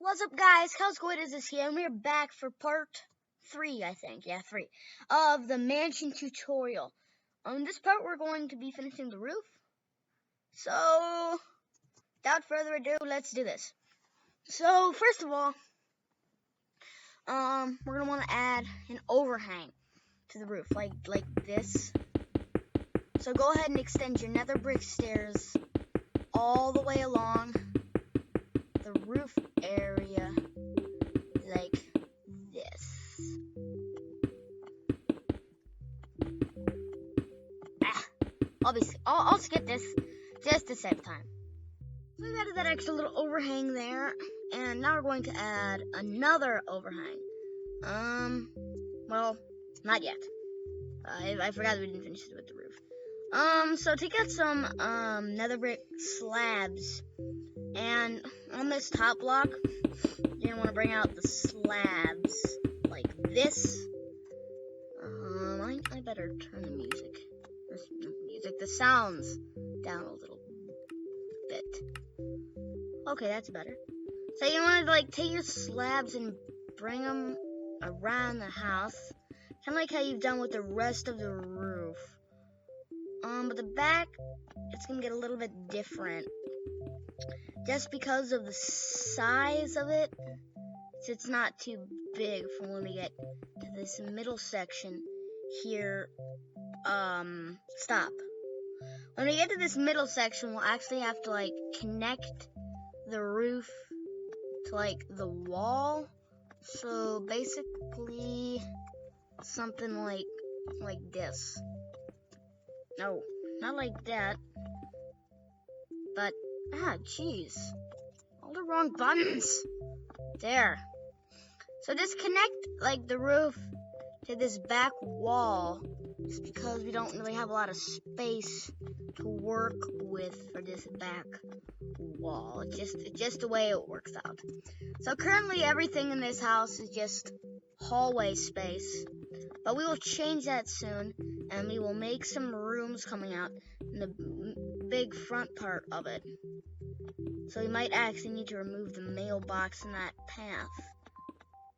What's up, guys? How's going? Is this here? And we're back for part 3, I think. Yeah, 3 of the mansion tutorial. On this part, we're going to be finishing the roof. So, without further ado, let's do this. So, first of all, we're gonna want to add an overhang to the roof, like this. So go ahead and extend your nether brick stairs all the way along the roof area, like this. Obviously, I'll skip this just to save time. So we've added that extra little overhang there, and now we're going to add another overhang. Well, not yet. I forgot we didn't finish it with the roof. So take out some nether brick slabs, and on this top block, you're gonna want to bring out the slabs like this. I better turn the the sounds down a little bit. Okay, that's better. So you want to take your slabs and bring them around the house, kind of like how you've done with the rest of the roof. But the back, it's gonna get a little bit different, just because of the size of it. So it's not too big for when we get to this middle section here. Stop. When we get to this middle section, we'll actually have to connect the roof to the wall. So basically something like this. No, not like that. But jeez, all the wrong buttons. There. So just connect the roof to this back wall, just because we don't really have a lot of space to work with for this back wall. It's just the way it works out. So currently everything in this house is just hallway space, but we will change that soon, and we will make some rooms coming out in the big front part of it. So we might actually need to remove the mailbox in that path,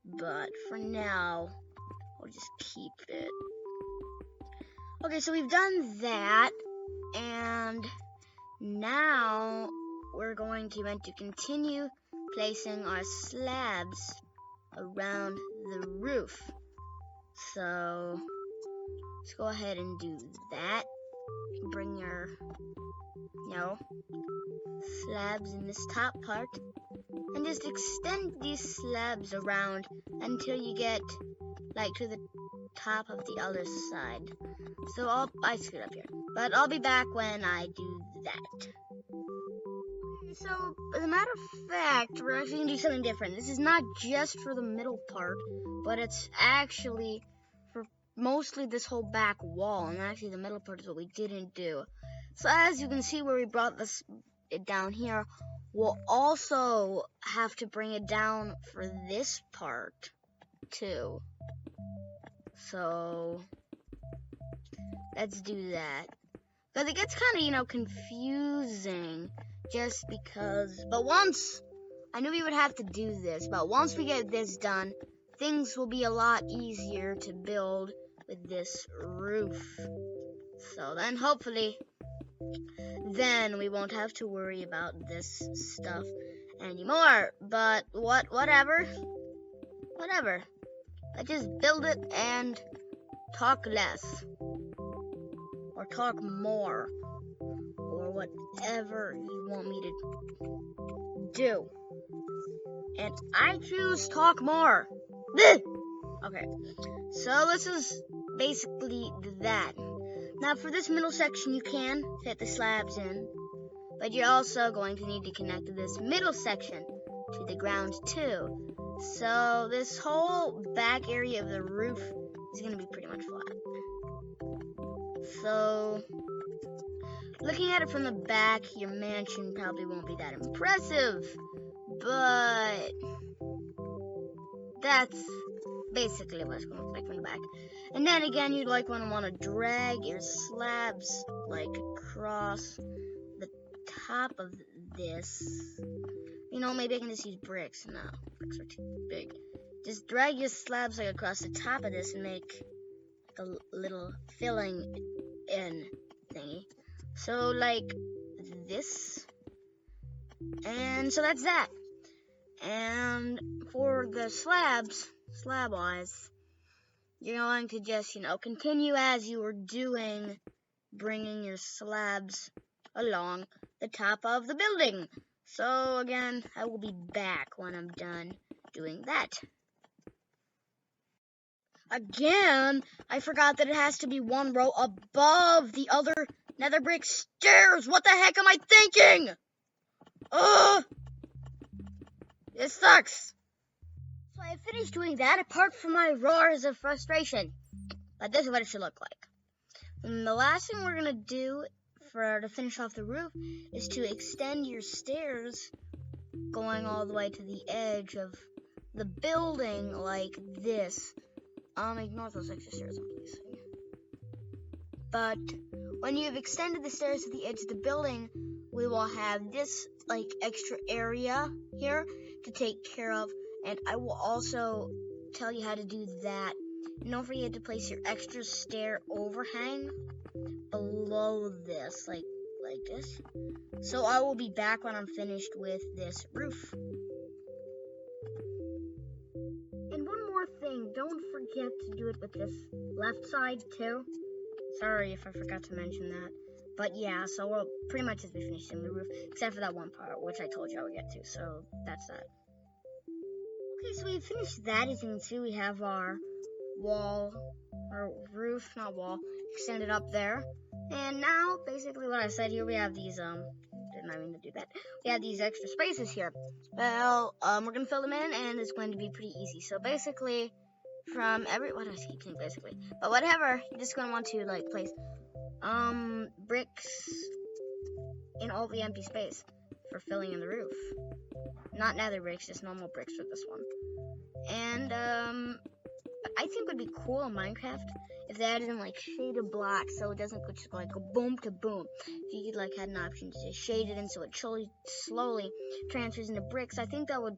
but for now we'll just keep it. Okay, so we've done that, and now we're going to continue placing our slabs around the roof. So let's go ahead and do that. Bring your slabs in this top part, and just extend these slabs around until you get to the top of the other side. So I screwed up here, but I'll be back when I do that. So, as a matter of fact, we're actually going to do something different. This is not just for the middle part, but it's actually for mostly this whole back wall, and actually the middle part is what we didn't do. So as you can see where we brought it down here, we'll also have to bring it down for this part too. So let's do that. Because it gets kind of, confusing just because. But I knew we would have to do this, but once we get this done, things will be a lot easier to build with this roof. So then hopefully, then we won't have to worry about this stuff anymore. But whatever. I just build it and talk less, or talk more, or whatever you want me to do. And I choose talk more. Okay, so this is basically that. Now for this middle section, you can fit the slabs in, but you're also going to need to connect this middle section to the ground too. So this whole back area of the roof is going to be pretty much flat. So looking at it from the back, your mansion probably won't be that impressive, but that's basically what it's going to look like from the back. And then again, you'd want to drag your slabs across the top of this. you know, maybe I can just use bricks. No, bricks are too big. Just drag your slabs like across the top of this and make like a little filling in thingy. So like this. And so that's that. And for the slab-wise, you're going to just, you know, continue as you were doing, bringing your slabs along the top of the building. So again, I will be back when I'm done doing that. Again, I forgot that it has to be one row above the other nether brick stairs. What the heck am I thinking? Ugh! It sucks. So I finished doing that apart from my roars of frustration. But this is what it should look like. And the last thing we're going to do to finish off the roof is to extend your stairs going all the way to the edge of the building like this. Ignore those extra stairs I'm placing. But when you've extended the stairs to the edge of the building, we will have this like extra area here to take care of, and I will also tell you how to do that. And don't forget to place your extra stair overhang below this, like this. So I will be back when I'm finished with this roof. And one more thing, don't forget to do it with this left side too. Sorry if I forgot to mention that. But yeah, so we'll pretty much just be finishing the roof, except for that one part, which I told you I would get to, so that's that. Okay, so we finished that. As you can see, we have our wall, our roof, not wall, extended up there. And now, basically what I said here, we have these, didn't I mean to do that? We have these extra spaces here. Well, we're gonna fill them in, and it's going to be pretty easy. So basically, from what do I keep saying basically? But whatever, you're just gonna want to, like, place, bricks in all the empty space for filling in the roof. Not nether bricks, just normal bricks for this one. And, I think would be cool in Minecraft if they added in like shaded blocks so it doesn't just go like a boom to boom. If you could like had an option to just shade it in so it slowly transfers into bricks, I think that would,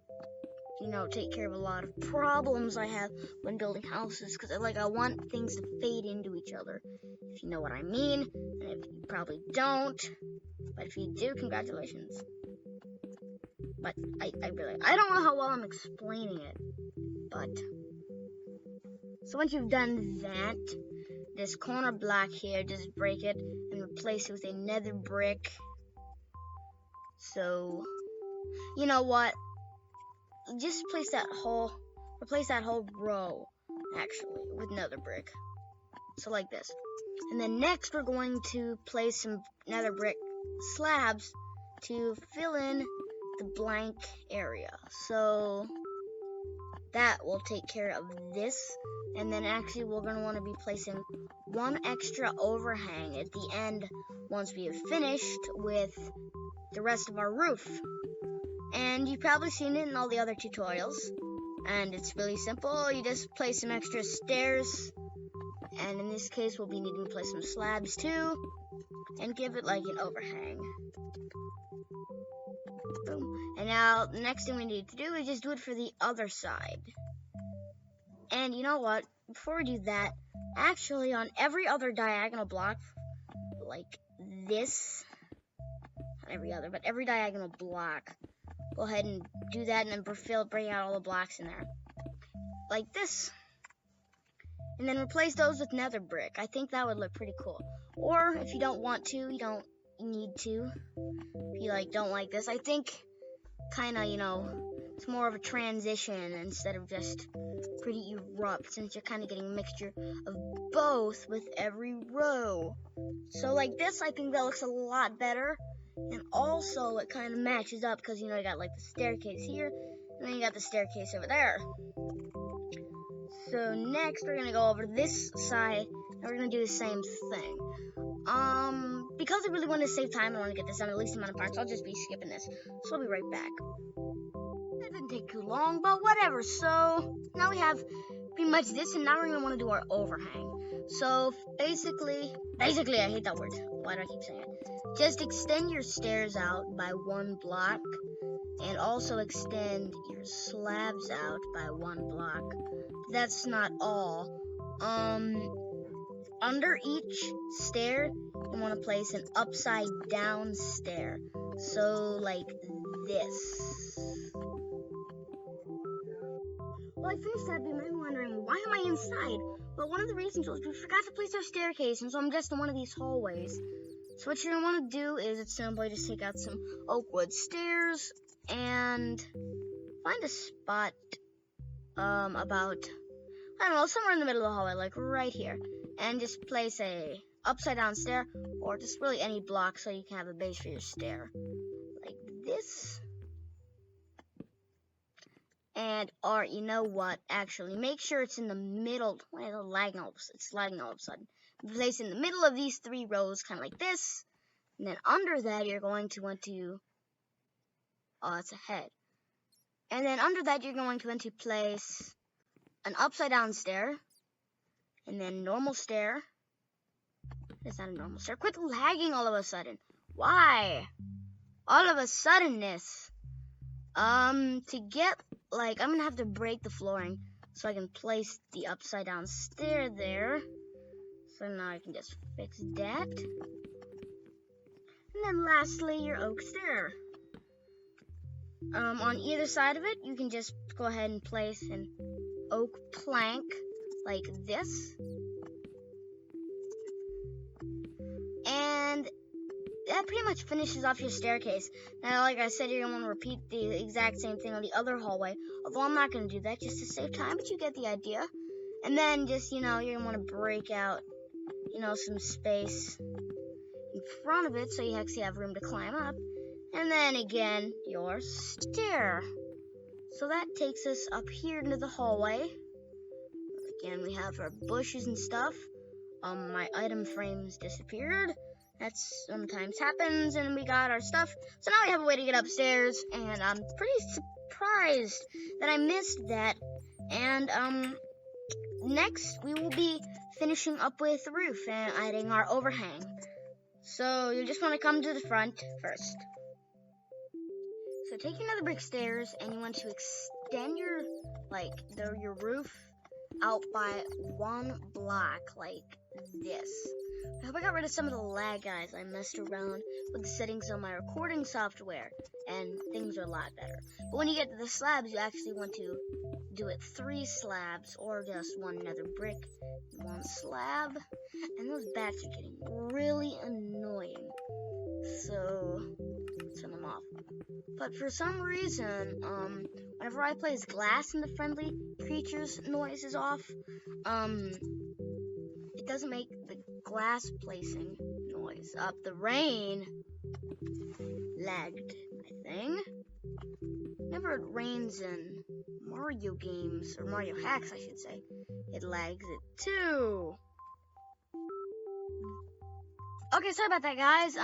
you know, take care of a lot of problems I have when building houses, because I want things to fade into each other, if you know what I mean. And if you probably don't, but if you do, congratulations. But I don't know how well I'm explaining it, but so once you've done that, this corner block here, just break it and replace it with a nether brick. So, you know what? Just replace that whole row, actually, with nether brick. So like this. And then next we're going to place some nether brick slabs to fill in the blank area. So that will take care of this. And then actually we're going to want to be placing one extra overhang at the end once we have finished with the rest of our roof. And you've probably seen it in all the other tutorials. And it's really simple. You just place some extra stairs. And in this case, we'll be needing to place some slabs too. And give it like an overhang. Boom. And now the next thing we need to do is just do it for the other side. And you know what? Before we do that, actually on every other diagonal block, like this, not every other, but every diagonal block, go ahead and do that and then bring out all the blocks in there. Like this. And then replace those with nether brick. I think that would look pretty cool. Or if you don't want to, you don't need to. If you don't like this, I think kinda, it's more of a transition instead of just pretty erupt, since you're kind of getting a mixture of both with every row. So like this, I think that looks a lot better. And also it kind of matches up because, you got like the staircase here, and then you got the staircase over there. So next we're going to go over this side, and we're going to do the same thing. Because I really want to save time, I want to get this done at least amount of parts, I'll just be skipping this. So I'll be right back. That didn't take too long, but whatever. So now we have pretty much this, and now we're going to want to do our overhang. So basically, I hate that word, why do I keep saying it? Just extend your stairs out by 1 block, and also extend your slabs out by 1 block. That's not all. Under each stair, you want to place an upside down stair. So, like this. Well, I finished that, but you might be wondering, why am I inside? Well, one of the reasons was we forgot to place our staircase, and so I'm just in one of these hallways. So what you're going to want to do is, it's simply just take out some oak wood stairs, and find a spot, about, I don't know, somewhere in the middle of the hallway, like right here. And just place a upside down stair, or just really any block so you can have a base for your stair. Like this. And, or you know what, actually, make sure it's in the middle. Wait, it's lagging all of a sudden. Place in the middle of these 3 rows, kind of like this. And then under that, you're going to want to, oh, that's a head. And then under that, you're going to want to place an upside down stair. And then normal stair. It's not a normal stair. Quit lagging all of a sudden. Why? All of a suddenness. To get, like, I'm gonna have to break the flooring so I can place the upside down stair there. So now I can just fix that. And then lastly, your oak stair. On either side of it, you can just go ahead and place an oak plank like this. And that pretty much finishes off your staircase. Now, like I said, you're going to want to repeat the exact same thing on the other hallway. Although I'm not going to do that just to save time, but you get the idea. And then just, you're going to want to break out, some space in front of it so you actually have room to climb up. And then again, your stair. So that takes us up here into the hallway. Again, we have our bushes and stuff. My item frames disappeared. That sometimes happens, and we got our stuff. So now we have a way to get upstairs, and I'm pretty surprised that I missed that. And, next, we will be finishing up with the roof and adding our overhang. So you just want to come to the front first. So take your nether brick stairs, and you want to extend your roof out by 1 block, like this. I hope I got rid of some of the lag, guys. I messed around with the settings on my recording software, and things are a lot better. But when you get to the slabs, you actually want to do it 3 slabs, or just 1 nether brick, 1 slab. And those bats are getting really annoying, so turn them off. But for some reason, whenever I place glass and the friendly creatures noise is off, it doesn't make the glass placing noise. The rain lagged my thing. Whenever it rains in Mario games, or Mario hacks I should say, it lags it too. Okay, sorry about that, guys.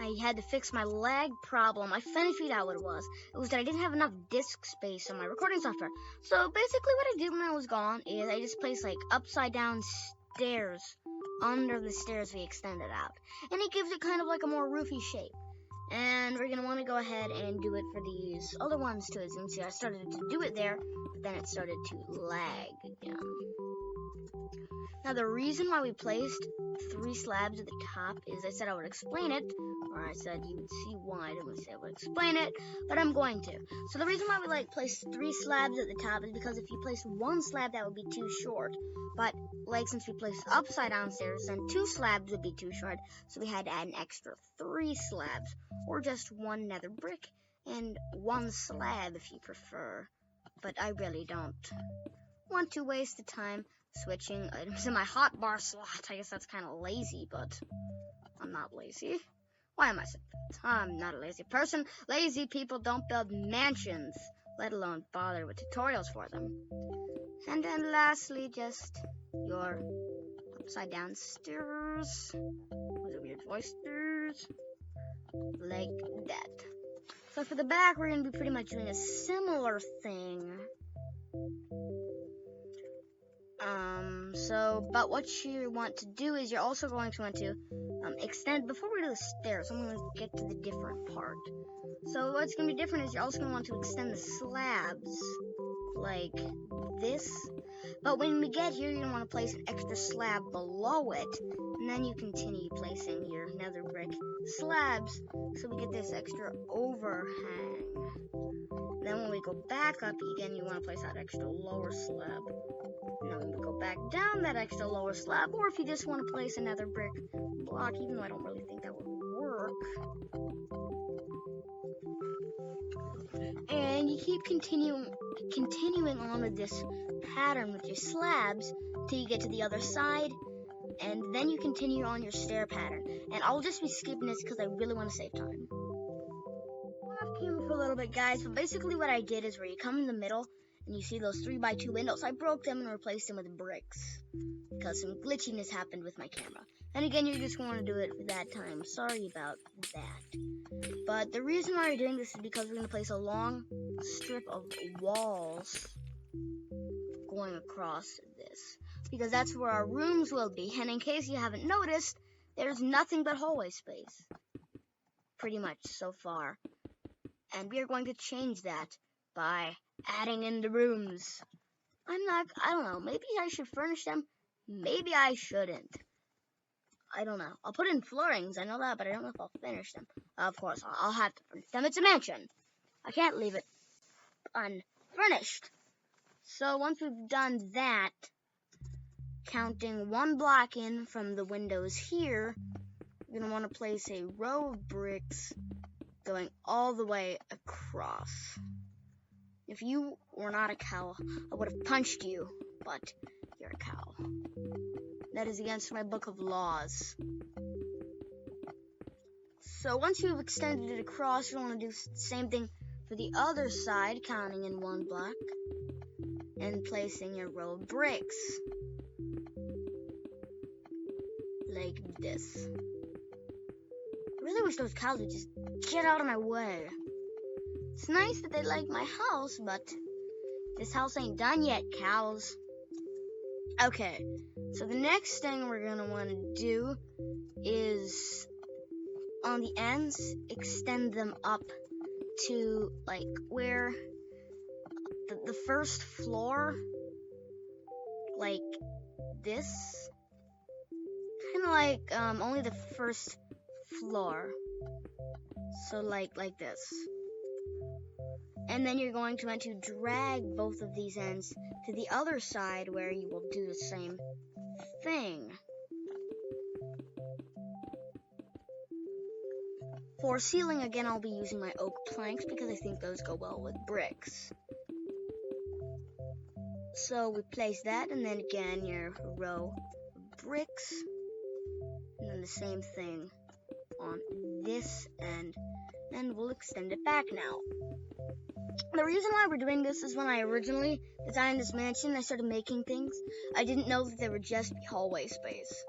I had to fix my lag problem. I finally figured out what it was. It was that I didn't have enough disk space on my recording software. So basically what I did when I was gone is I just placed like upside down stairs under the stairs we extended out. And it gives it kind of like a more roofy shape. And we're going to want to go ahead and do it for these other ones too. As you can see, I started to do it there, but then it started to lag again. Now, the reason why we placed 3 slabs at the top is I said I would explain it, or I said you would see why. I didn't say I would explain it, but I'm going to. So the reason why we placed 3 slabs at the top is because if you placed 1 slab, that would be too short. But since we placed upside down stairs, then 2 slabs would be too short. So we had to add an extra 3 slabs, or just 1 nether brick and 1 slab if you prefer. But I really don't want to waste the time switching items in my hotbar slot. I guess that's kind of lazy, but I'm not lazy. Why am I saying that? I'm not a lazy person. Lazy people don't build mansions, let alone bother with tutorials for them. And then lastly, just your upside down stairs. Those are weird voice stairs. Like that. So for the back, we're going to be pretty much doing a similar thing. But what you want to do is you're also going to want to extend, before we do the stairs, I'm going to get to the different part. So what's going to be different is you're also going to want to extend the slabs like this. But when we get here, you're going to want to place an extra slab below it. And then you continue placing your nether brick slabs so we get this extra overhang. And then when we go back up again, you want to place that extra lower slab. And then when we go back down that extra lower slab, or if you just want to place another brick block, even though I don't really think that would work. And you keep continuing on with this pattern with your slabs till you get to the other side, and then you continue on your stair pattern. And I'll just be skipping this because I really want to save time. Off camera for a little bit, guys, but basically what I did is where you come in the middle and you see those 3x2 windows, I broke them and replaced them with bricks because some glitchiness happened with my camera. And again, you're just going to do it for that time. Sorry about that. But the reason why we're doing this is because we're going to place a long strip of walls going across this, because that's where our rooms will be. And in case you haven't noticed, there's nothing but hallway space pretty much so far, and we are going to change that by adding in the rooms. I don't know, maybe I should furnish them, maybe I shouldn't. I don't know. I'll put in floorings, I know that, but I don't know if I'll finish them. Of course, I'll have to furnish them. It's a mansion. I can't leave it unfurnished. So once we've done that, counting one block in from the windows here, you're going to want to place a row of bricks going all the way across. If you were not a cow, I would have punched you, but you're a cow. That is against my book of laws. So once you've extended it across, you want to do the same thing for the other side, counting in one block and placing a row of bricks like this. I really wish those cows would just get out of my way. It's nice that they like my house, but this house ain't done yet, cows. Okay, so the next thing we're gonna want to do is on the ends, extend them up to like where the first floor, like this, kind of like only the first floor, so like this. And then you're going to want to drag both of these ends to the other side where you will do the same thing. For ceiling, again, I'll be using my oak planks because I think those go well with bricks. So we place that, and then again your row of bricks, and then the same thing on this end, and we'll extend it back now. The reason why we're doing this is when I originally designed this mansion, I started making things. I didn't know that they would just be hallway space.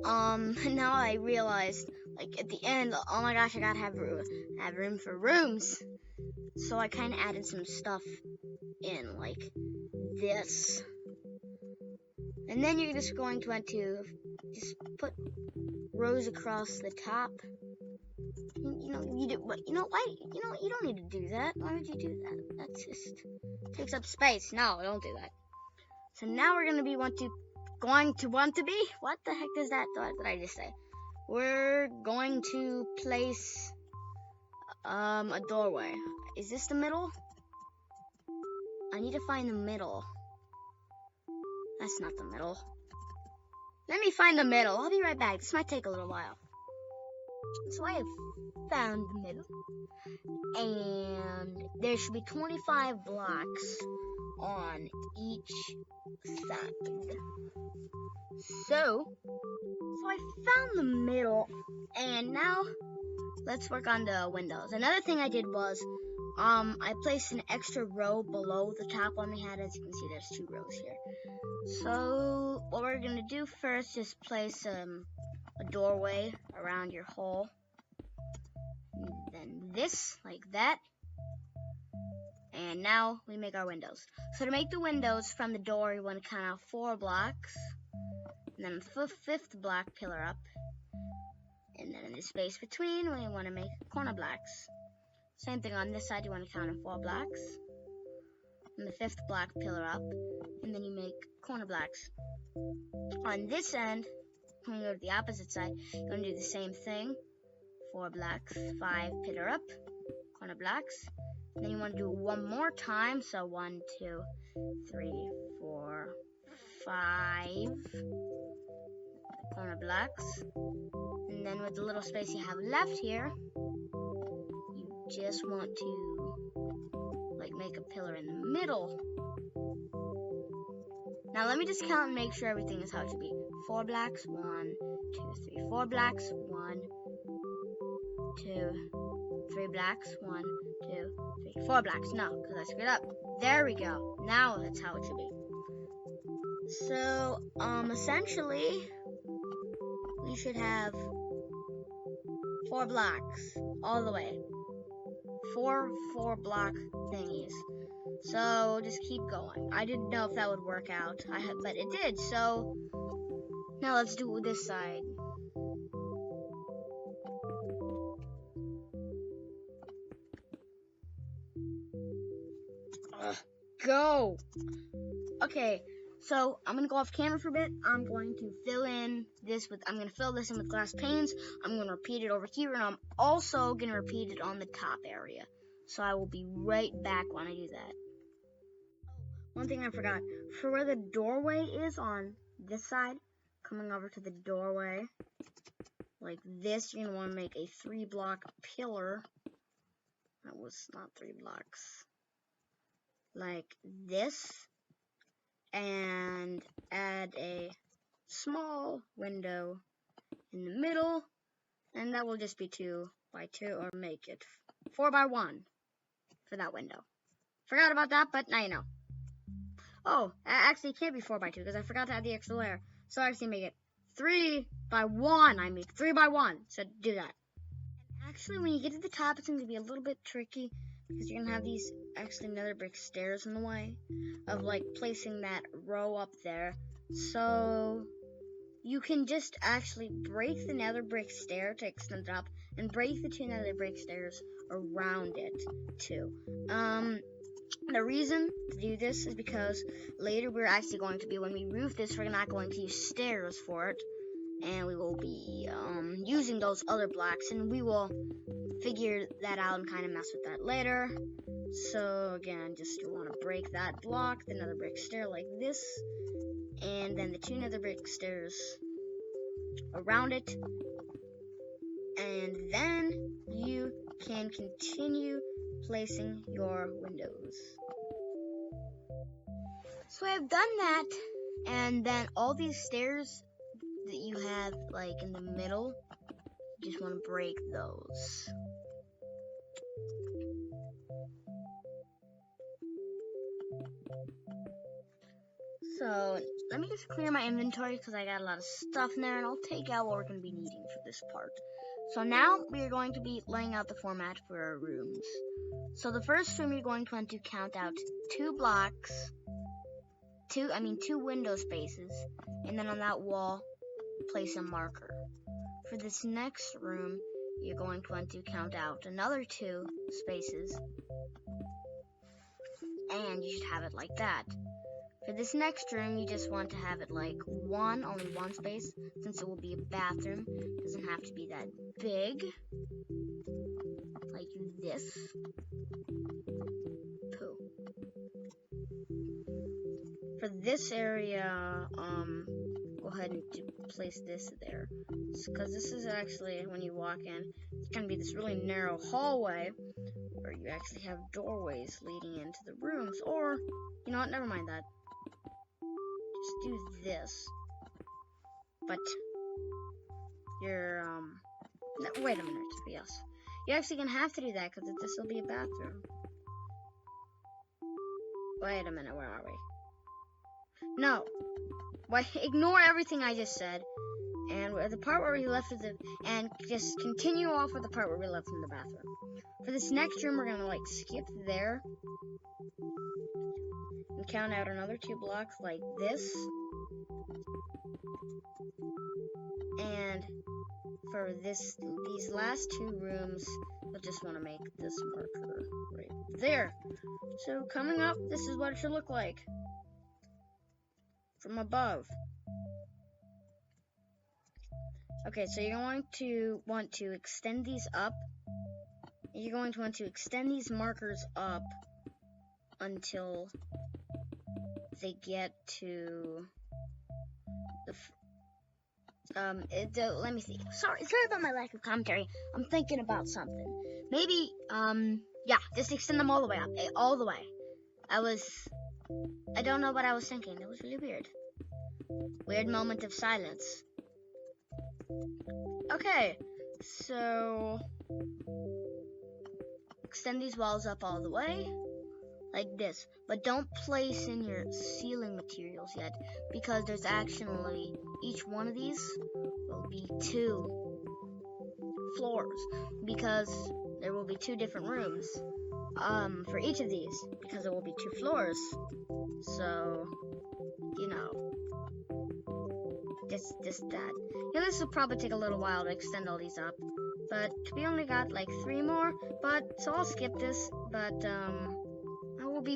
And now I realized, like, at the end, oh my gosh, I gotta have room for rooms. So I kind of added some stuff in, like this. And then you're just going to want to just put rows across the top. You don't need to do that. Why would you do that? That just takes up space. No, don't do that. So now we're going to want to be, what the heck is that? What did I just say? We're going to place a doorway. Is this the middle? I need to find the middle. That's not the middle. Let me find the middle. I'll be right back. This might take a little while. So I have found the middle, and there should be 25 blocks on each side. So I found the middle, and now let's work on the windows. Another thing I did was I placed an extra row below the top one we had. As you can see, there's 2 rows here. So what we're gonna do first is place a doorway around your hole, and then this, like that, and now we make our windows. So to make the windows from the door, you want to count out 4 blocks, and then the 5th block pillar up, And then in the space between, we want to make corner blocks. Same thing on this side, you want to count in 4 blocks. And the 5th block pillar up, and then you make corner blocks. On this end, when you go to the opposite side, you're going to do the same thing. 4 blocks, 5 pillar up, corner blocks. Then you want to do it one more time, so 1, 2, 3, 4, 5 corner blocks. And then with the little space you have left here, you just want to like make a pillar in the middle. Now let me just count and make sure everything is how it should be. 4 blocks, 1, 2, 3, 4 blocks, 1, 2, 3 blocks, 1, 2, 3, 4 blocks. No, because I screwed up. There we go. Now that's how it should be. So, essentially, we should have 4 blocks all the way. 4 block thingies. So just keep going. I didn't know if that would work out, but it did. So now let's do this side. Go. Okay. So I'm gonna go off camera for a bit. I'm going to fill this in with glass panes. I'm gonna repeat it over here, and I'm also gonna repeat it on the top area. So I will be right back when I do that. One thing I forgot, for where the doorway is on this side, coming over to the doorway, like this, you're gonna want to make a 3 block pillar. That was not 3 blocks. Like this. And add a small window in the middle, and that will just be 2 by 2, or make it 4 by 1 for that window. Forgot about that, but now you know. Oh, actually it can't be 4 by 2 because I forgot to add the extra layer. So I actually make it 3 by 1. I make 3 by 1. So do that. And actually, when you get to the top, it's going to be a little bit tricky, because you're going to have these actually nether brick stairs in the way of like placing that row up there. So you can just actually break the nether brick stair to extend it up, and break the 2 nether brick stairs around it too. The reason to do this is because later we're actually going to be, when we roof this, we're not going to use stairs for it, and we will be using those other blocks, and we will figure that out and kind of mess with that later. So again, just want to break that block, the nether brick stair like this, and then the 2 nether brick stairs around it, and then you can continue placing your windows. So I've done that, and then all these stairs that you have like in the middle, you just want to break those. So let me just clear my inventory because I got a lot of stuff in there, and I'll take out what we're going to be needing for this part. So now we are going to be laying out the format for our rooms. So the first room, you're going to want to count out 2 blocks, 2 window spaces, and then on that wall, place a marker. For this next room, you're going to want to count out another 2 spaces, and you should have it like that. For this next room, you just want to have it like only one space, since it will be a bathroom. It doesn't have to be that big, like this. Poo. For this area, go ahead and place this there, because this is actually, when you walk in, it's going to be this really narrow hallway where you actually have doorways leading into the rooms. Or, you know what, never mind that. Just do this. But you're, no, wait a minute, yes. You're actually gonna have to do that because this will be a bathroom. Wait a minute, where are we? No. Why? Ignore everything I just said. And the part where we left with and just continue off with the part where we left in the bathroom. For this next room, we're gonna like skip there and count out another 2 blocks like this. And for these last 2 rooms, we'll just want to make this marker right there. So coming up, this is what it should look like from above. Okay, so you're going to want to extend these up. You're going to want to extend these markers up until they get to the let me see. Sorry about my lack of commentary. I'm thinking about something. Maybe yeah, just extend them all the way up, all the way. I don't know what I was thinking. It was really weird. Weird moment of silence. Okay, so extend these walls up all the way, like this. But don't place in your ceiling materials yet, because there's actually, each one of these will be 2 floors, because there will be 2 different rooms for each of these, because there will be 2 floors. So, you know, just that. Yeah, this will probably take a little while to extend all these up, but we only got like 3 more. So I'll skip this. But I will be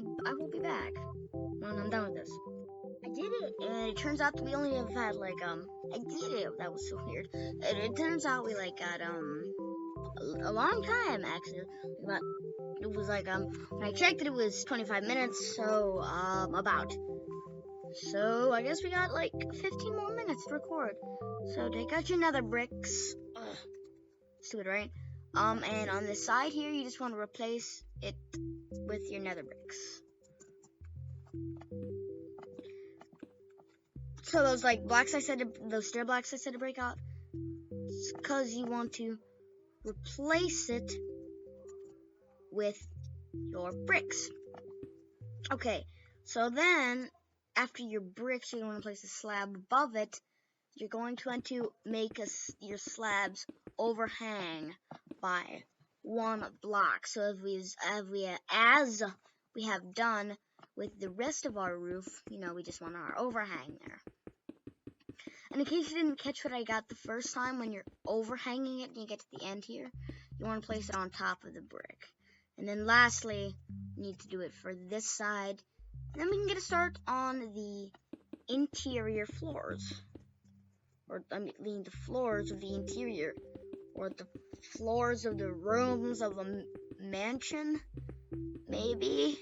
back when I'm done with this. I did it, and it turns out that we only have had like I did it. That was so weird. It turns out we like got a long time actually. But it was like when I checked it, it was 25 minutes. So So I guess we got like 15 more minutes to record. So take out your nether bricks. Ugh. Stupid, right? And on the side here, you just want to replace it with your nether bricks. So those like blocks those stair blocks I said to break out, it's because you want to replace it with your bricks. Okay, so then after your bricks, you're going to place a slab above it. You're going to want to make your slabs overhang by 1 block. So as we have done with the rest of our roof, you know, we just want our overhang there. And in case you didn't catch what I got the first time, when you're overhanging it and you get to the end here, you want to place it on top of the brick. And then lastly, you need to do it for this side. And then we can get a start on the interior floors. Or, I mean, the floors of the interior. Or the floors of the rooms of a mansion. Maybe.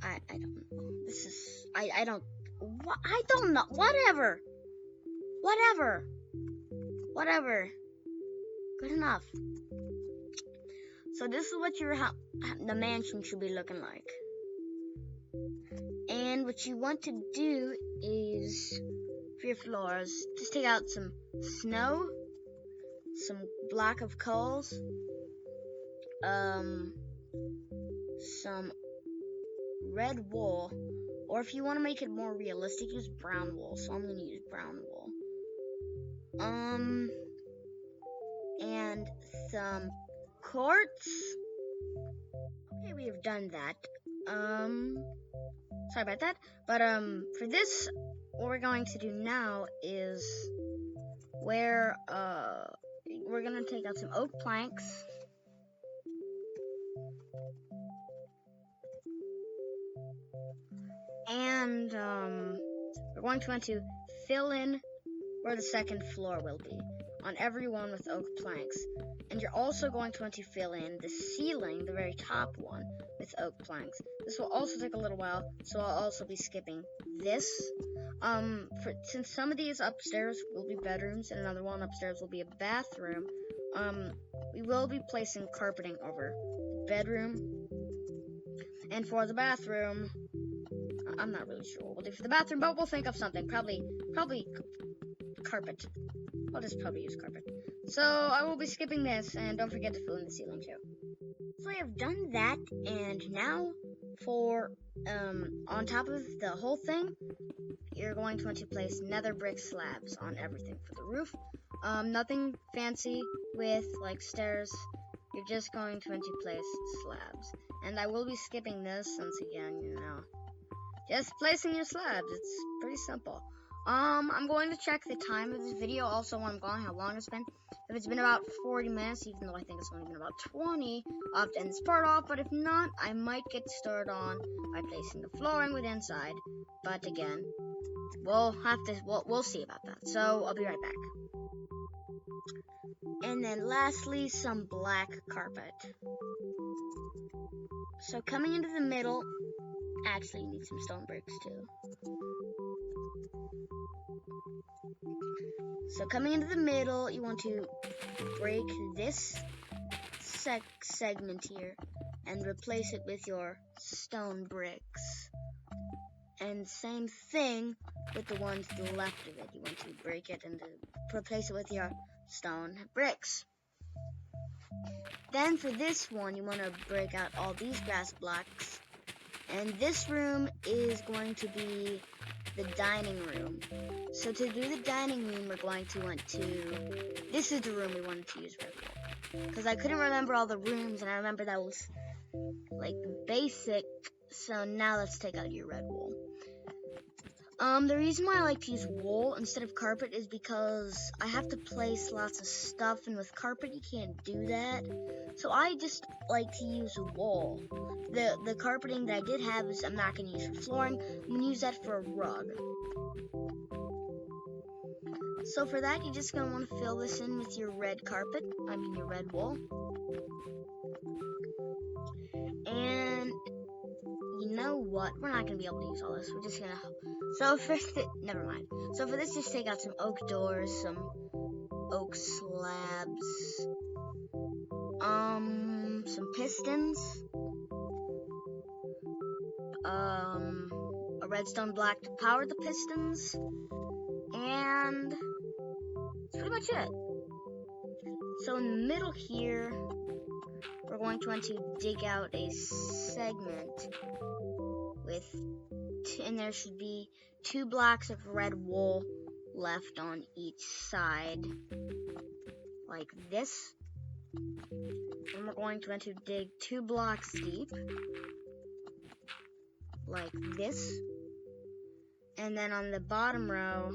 I don't know. This is, I don't know. Whatever. Good enough. So this is what the mansion should be looking like. And what you want to do is, for your floors, just take out some snow, some block of coals, some red wool, or if you want to make it more realistic, use brown wool. So I'm going to use brown wool. And some quartz. Okay, we have done that. Sorry about that. But for this, what we're going to do now is we're gonna take out some oak planks. And we're going to want to fill in where the second floor will be, on every one with oak planks. And you're also going to want to fill in the ceiling, the very top one, with oak planks. This will also take a little while, so I'll also be skipping this. Since some of these upstairs will be bedrooms and another one upstairs will be a bathroom, we will be placing carpeting over the bedroom. And for the bathroom, I'm not really sure what we'll do for the bathroom, but we'll think of something. Probably carpet. I'll just probably use carpet. So I will be skipping this, and don't forget to fill in the ceiling too. So I have done that, and now for on top of the whole thing, you're going to want to place nether brick slabs on everything for the roof. Nothing fancy with like stairs. You're just going to want to place slabs. And I will be skipping this since again, just placing your slabs. It's pretty simple. I'm going to check the time of this video also when I'm gone, how long it's been. If it's been about 40 minutes, even though I think it's only been about 20, I'll have to end this part off. But if not, I might get started on by placing the flooring with inside. But again, we'll see about that. So I'll be right back. And then lastly, some black carpet. So coming into the middle, actually you need some stone bricks too. So coming into the middle, you want to break this segment here and replace it with your stone bricks. And same thing with the one to the left of it. You want to break it and replace it with your stone bricks. Then for this one, you want to break out all these grass blocks. And this room is going to be the dining room. So to do the dining room, we're going to want to... This is the room we wanted to use red wool. Because I couldn't remember all the rooms, and I remember that was like basic. So now let's take out your red wool. The reason why I like to use wool instead of carpet is because I have to place lots of stuff, and with carpet you can't do that. So I just like to use wool. The carpeting that I did have is I'm not going to use for flooring. I'm going to use that for a rug. So for that, you're just going to want to fill this in with your red carpet. Your red wool. And you know what? We're not going to be able to use all this. We're just going to... So first, never mind. So for this, just take out some oak doors, some oak slabs, some pistons, a redstone block to power the pistons, and that's pretty much it. So in the middle here, we're going to want to dig out a segment with, and there should be 2 blocks of red wool left on each side, like this. And we're going to want to dig 2 blocks deep, like this. And then on the bottom row,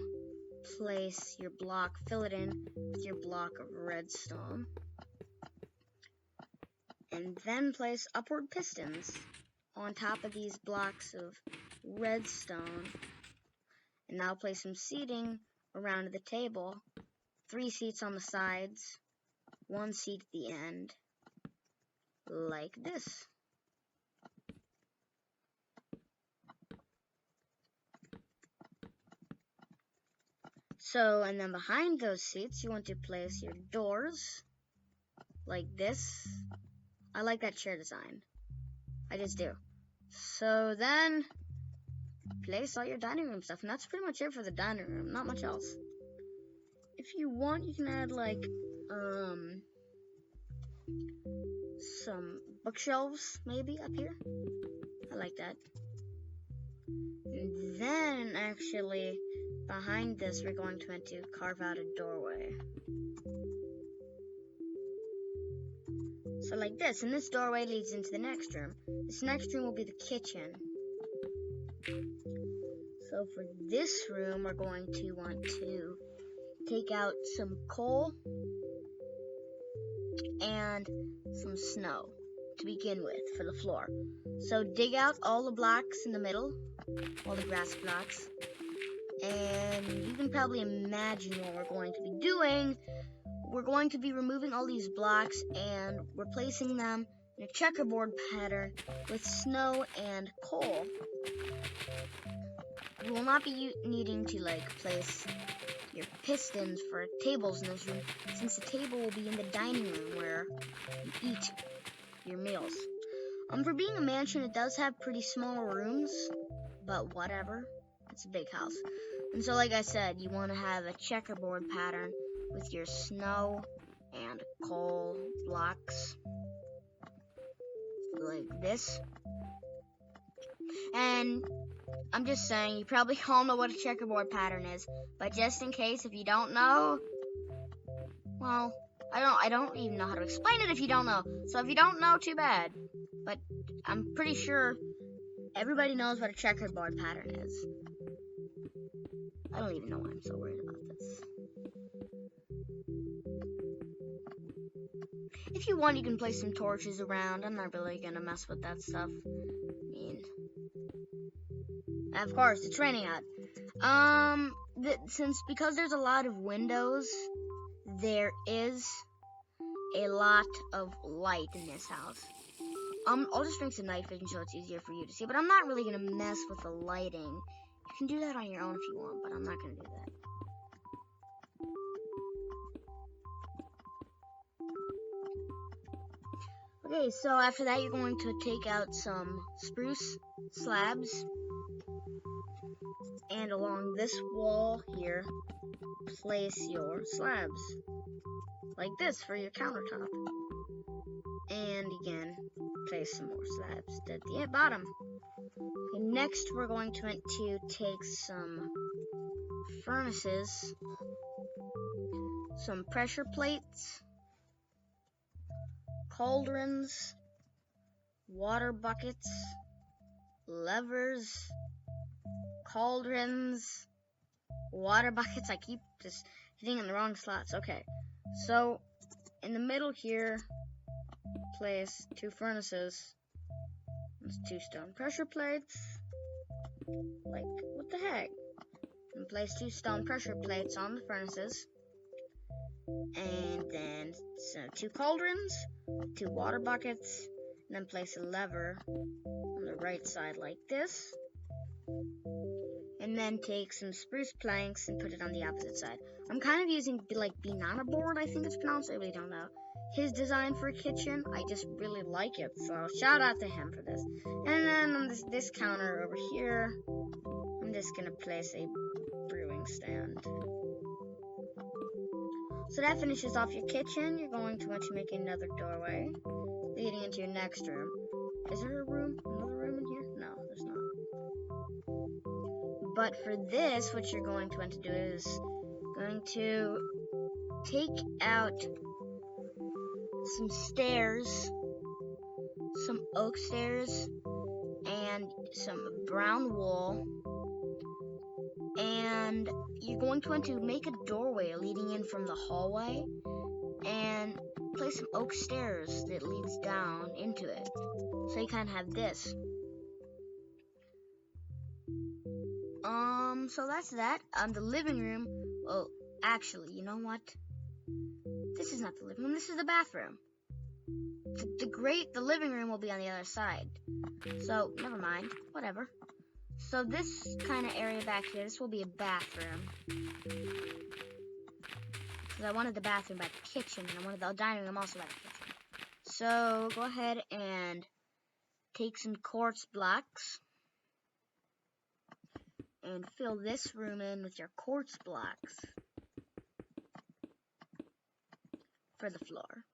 place your block, fill it in with your block of redstone. And then place upward pistons on top of these blocks of redstone. And now place some seating around the table. 3 seats on the sides, 1 seat at the end, like this. So, and then behind those seats, you want to place your doors, like this. I like that chair design. I just do. So then, place all your dining room stuff, and that's pretty much it for the dining room, not much else. If you want, you can add like, some bookshelves, maybe, up here. I like that. And then, actually, behind this, we're going to want to carve out a doorway. So like this, and this doorway leads into the next room. This next room will be the kitchen. So for this room, we're going to want to take out some coal and some snow to begin with for the floor. So dig out all the blocks in the middle, all the grass blocks, and you can probably imagine what we're going to be doing. We're going to be removing all these blocks and replacing them in a checkerboard pattern with snow and coal. You will not be needing to place your pistons for tables in this room, since the table will be in the dining room where you eat your meals. For being a mansion, it does have pretty small rooms, but whatever. It's a big house. And so, like I said, you want to have a checkerboard pattern with your snow and coal blocks. like this. And I'm just saying, you probably all know what a checkerboard pattern is, but just in case if you don't know, well, I don't even know how to explain it if you don't know. So if you don't know, too bad. But I'm pretty sure everybody knows what a checkerboard pattern is. I don't even know why I'm so worried about this. If you want, you can place some torches around. I'm not really gonna mess with that stuff. I mean, of course, it's raining out. Because there's a lot of windows, there is a lot of light in this house. I'll just drink some night vision so it's easier for you to see, but I'm not really gonna mess with the lighting. You can do that on your own if you want, but I'm not gonna do that. Okay, so after that, you're going to take out some spruce slabs, and along this wall here, place your slabs, like this for your countertop. And again, place some more slabs at the bottom. Okay, next, we're going to take some furnaces, some pressure plates, cauldrons, water buckets, levers, cauldrons, water buckets. I keep just hitting in the wrong slots. Okay, so in the middle here, place 2 furnaces. That's 2 stone pressure plates. Like, what the heck? And place 2 stone pressure plates on the furnaces. And then 2 cauldrons, 2 water buckets, and then place a lever on the right side like this. And then take some spruce planks and put it on the opposite side. I'm kind of using like banana board, I think it's pronounced. I really don't know. His design for a kitchen, I just really like it. So shout out to him for this. And then on this counter over here, I'm just gonna place a brewing stand. So that finishes off your kitchen. You're going to want to make another doorway leading into your next room. Is there a room? Another room in here? No, there's not. But for this, what you're going to want to do is going to take out some stairs, some oak stairs, and some brown wool. And you're going to want to make a doorway leading in from the hallway and place some oak stairs that leads down into it. So you kind of have this. So that's that. The living room, well, actually, you know what? This is not the living room, this is the bathroom. The living room will be on the other side. So, never mind, whatever. So this kind of area back here, this will be a bathroom. Because I wanted the bathroom by the kitchen, and I wanted the dining room also by the kitchen. So, go ahead and take some quartz blocks. And fill this room in with your quartz blocks for the floor.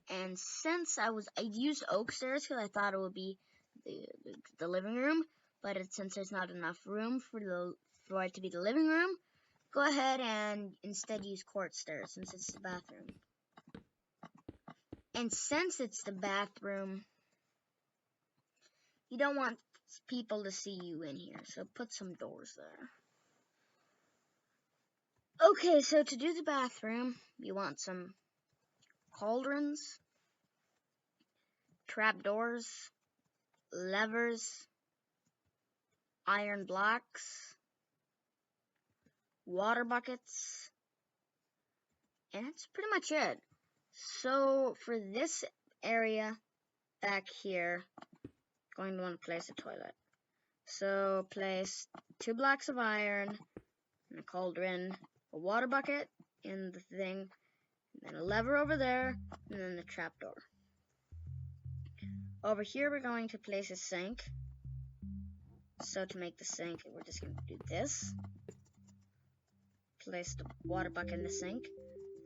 And since I used oak stairs because I thought it would be the living room, but since there's not enough room for it to be the living room, go ahead and instead use quartz stairs since it's the bathroom. And since it's the bathroom, you don't want people to see you in here, so put some doors there. Okay, so to do the bathroom, you want some cauldrons, trapdoors, levers, iron blocks, water buckets, and that's pretty much it. So for this area back here, going to want to place a toilet. So place 2 blocks of iron, and a cauldron, a water bucket in the thing, and then a lever over there, and then the trapdoor. Over here we're going to place a sink. So to make the sink, we're just going to do this. Place the water bucket in the sink,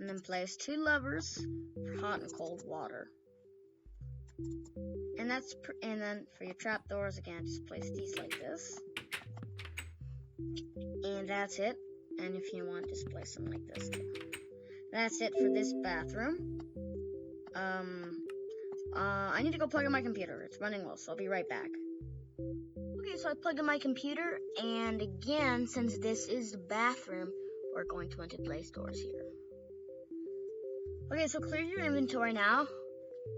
and then place 2 levers for hot and cold water. And then for your trapdoors, again, just place these like this. And that's it. And if you want, just place them like this too. That's it for this bathroom. I need to go plug in my computer. It's running low, so I'll be right back. Okay, so I plugged in my computer, and again, since this is the bathroom, we're going to want to place doors here. Okay, so clear your inventory now,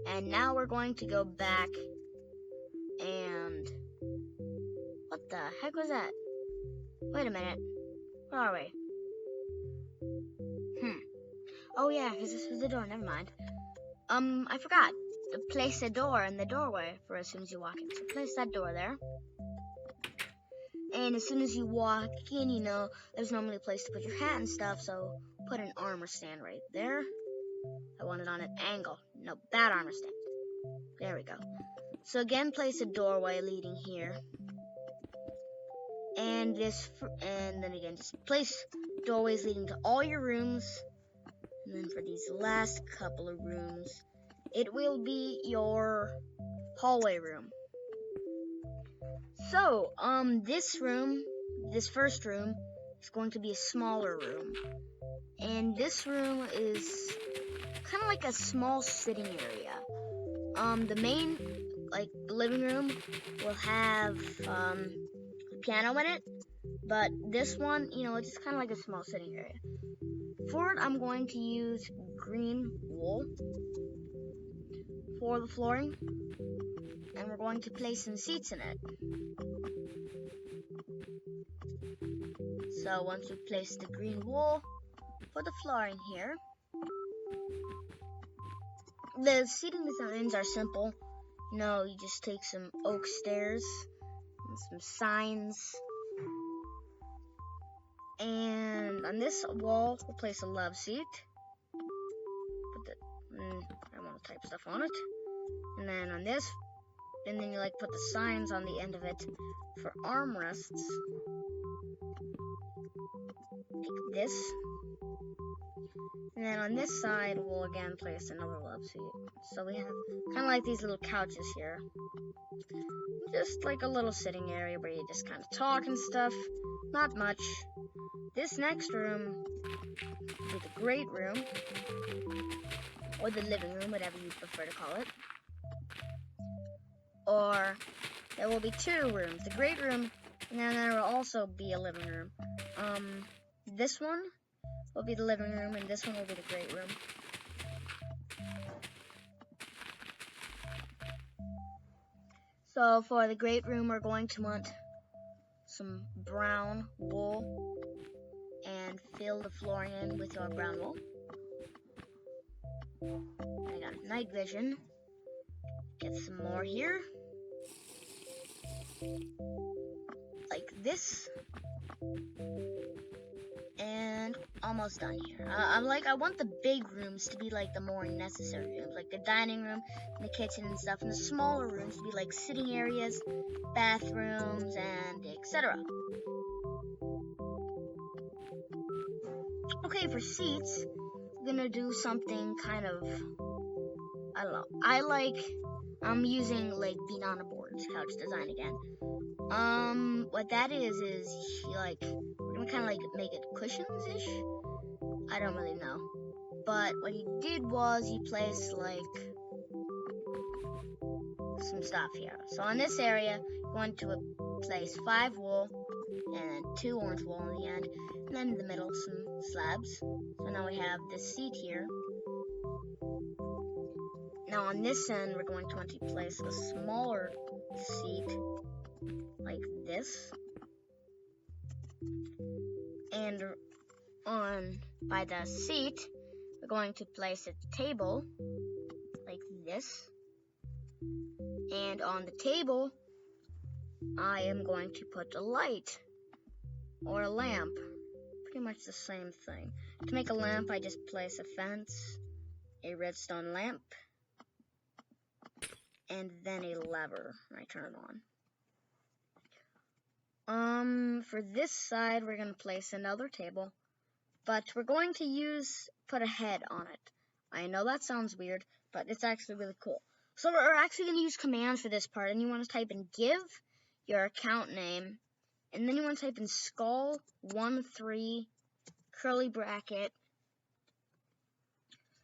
and now we're going to go back and... What the heck was that? Wait a minute. Where are we? Oh yeah, because this was the door, never mind. I forgot to place a door in the doorway for as soon as you walk in. So place that door there. And as soon as you walk in, you know, there's normally a place to put your hat and stuff, so put an armor stand right there. I want it on an angle. No, bad armor stand. There we go. So again, place a doorway leading here. And then again, just place doorways leading to all your rooms. And then for these last couple of rooms, it will be your hallway room. So, this first room is going to be a smaller room. And this room is kind of like a small sitting area. The main, living room will have, a piano in it. But this one, it's just kind of like a small sitting area. For it, I'm going to use green wool for the flooring, and we're going to place some seats in it. So once we place the green wool for the flooring here, the seating designs are simple. You just take some oak stairs and some signs. And on this wall, we'll place a love seat. I want to type stuff on it. And then on this, and then you put the signs on the end of it for armrests. Like this. And then on this side, we'll again place another love seat. So we have kind of like these little couches here. Just like a little sitting area where you just kind of talk and stuff. Not much. This next room will be the great room, or the living room, whatever you prefer to call it. Or there will be two rooms, the great room, and then there will also be a living room. This one will be the living room, and this one will be the great room. So for the great room, we're going to want some brown wool and fill the flooring in with your brown wool. I got night vision. Get some more here. Like this. And almost done here. I want the big rooms to be the more necessary rooms, like the dining room, and the kitchen and stuff, and the smaller rooms to be sitting areas, bathrooms, and etc. Okay, for seats, I'm gonna do something kind of, I don't know. I'm using banana boards, couch design again. What that is we're gonna kind of make it cushions-ish. I don't really know. But what he did was he placed some stuff here. So on this area, you want to place 5 wool and then 2 orange wool on the end, and then in the middle some slabs. So now we have this seat here. Now on this end, we're going to want to place a smaller seat like this. And by the seat, we're going to place a table like this. And on the table, I am going to put a light or a lamp. Pretty much the same thing. To make a lamp, I just place a fence, a redstone lamp, and then a lever. I turn it on. For this side, we're going to place another table, but we're going to put a head on it. I know that sounds weird, but it's actually really cool. So we're actually going to use commands for this part, and you want to type in give your account name, and then you want to type in skull13 curly bracket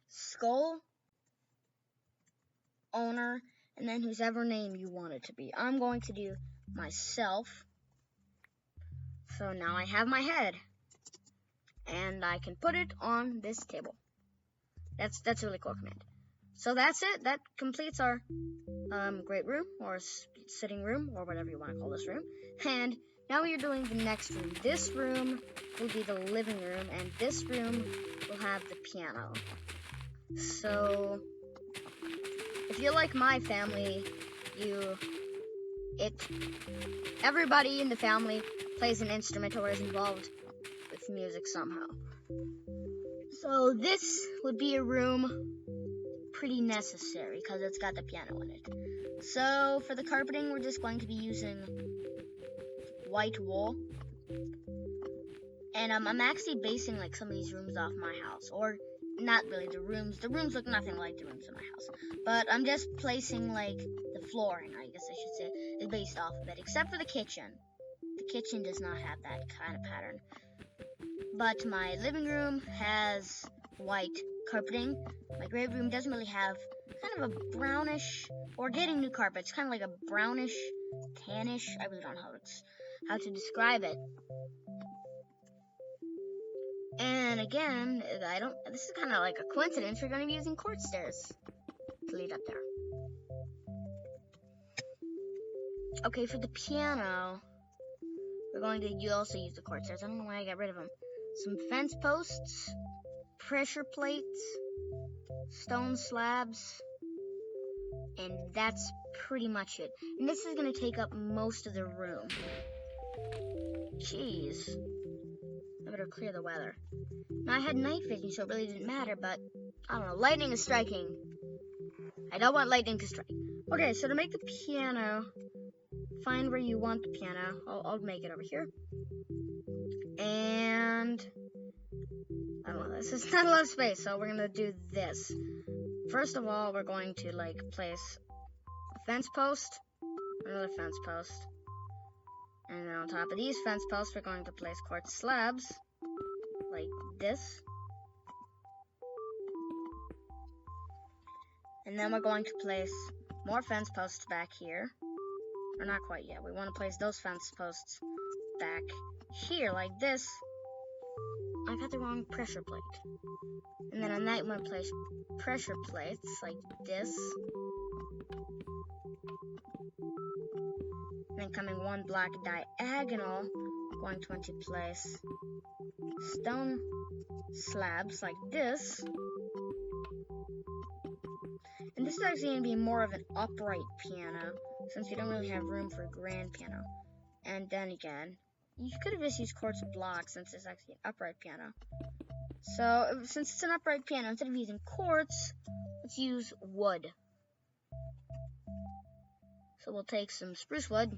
skull owner, and then whosever name you want it to be. I'm going to do myself. So now I have my head, and I can put it on this table. That's a really cool command. So that's it. That completes our great room, or sitting room, or whatever you want to call this room. And now we are doing the next room. This room will be the living room, and this room will have the piano. So if you're like my family, everybody in the family plays an instrument or is involved with music somehow. So this would be a room pretty necessary because it's got the piano in it. So for the carpeting, we're just going to be using white wool. And I'm actually basing like some of these rooms off my house, or not really the rooms. The rooms look nothing like the rooms in my house, but I'm just placing like the flooring, I guess I should say, is based off of it, except for the kitchen. The kitchen does not have that kind of pattern. But my living room has white carpeting. My great room doesn't really have, kind of a brownish, or getting new carpets, kind of like a brownish, tannish, I really don't know how to describe it. And again, this is kind of like a coincidence, we're going to be using court stairs to lead up there. Okay, for the piano, we're going to also use the court stairs. I don't know why I got rid of them. Some fence posts, pressure plates, stone slabs, and that's pretty much it. And this is going to take up most of the room. Jeez. I better clear the weather. Now, I had night vision, so it really didn't matter, but I don't know. Lightning is striking. I don't want lightning to strike. Okay, so to make the piano, find where you want the piano. I'll make it over here. And I don't know, this is not a lot of space, so we're gonna do this. First of all, we're going to like place a fence post, another fence post, and then on top of these fence posts, we're going to place quartz slabs like this. And then we're going to place more fence posts back here. Or not quite yet. We want to place those fence posts back here like this. I got the wrong pressure plate. And then on that, we want to place pressure plates like this. And then coming one block diagonal, going to want to place stone slabs like this. And this is actually going to be more of an upright piano, since we don't really have room for a grand piano. And then again, you could have just used quartz blocks, since it's actually an upright piano. So, since it's an upright piano, instead of using quartz, let's use wood. So we'll take some spruce wood,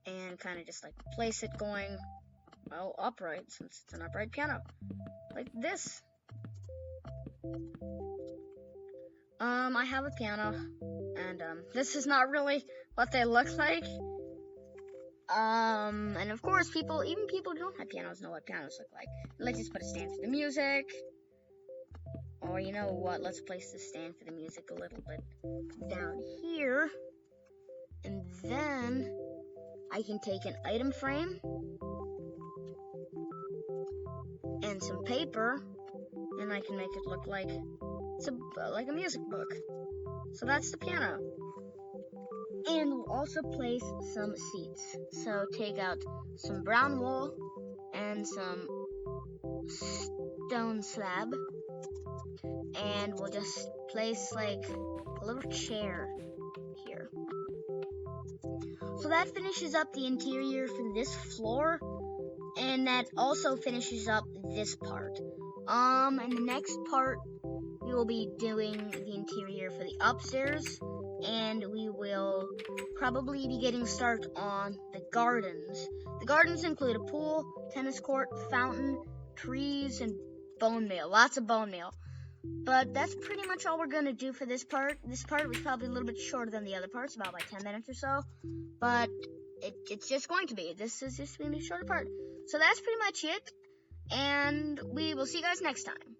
and kind of just like place it going, well, upright, since it's an upright piano. Like this. I have a piano, and this is not really what they look like. And of course, even people who don't have pianos know what pianos look like. Let's just put a stand for the music. Or you know what, let's place the stand for the music a little bit down here. And then I can take an item frame and some paper, and I can make it look like it's like a music book. So that's the piano. And we'll also place some seats. So take out some brown wool and some stone slab, and we'll just place like a little chair here. So that finishes up the interior for this floor, and that also finishes up this part. And the next part, we will be doing the interior for the upstairs, and we will probably be getting started on the gardens. The gardens include a pool, tennis court, fountain, trees, and bone meal. Lots of bone meal. But that's pretty much all we're going to do for this part. This part was probably a little bit shorter than the other parts, about like 10 minutes or so. But it's just going to be. This is just going to be a shorter part. So that's pretty much it. And we will see you guys next time.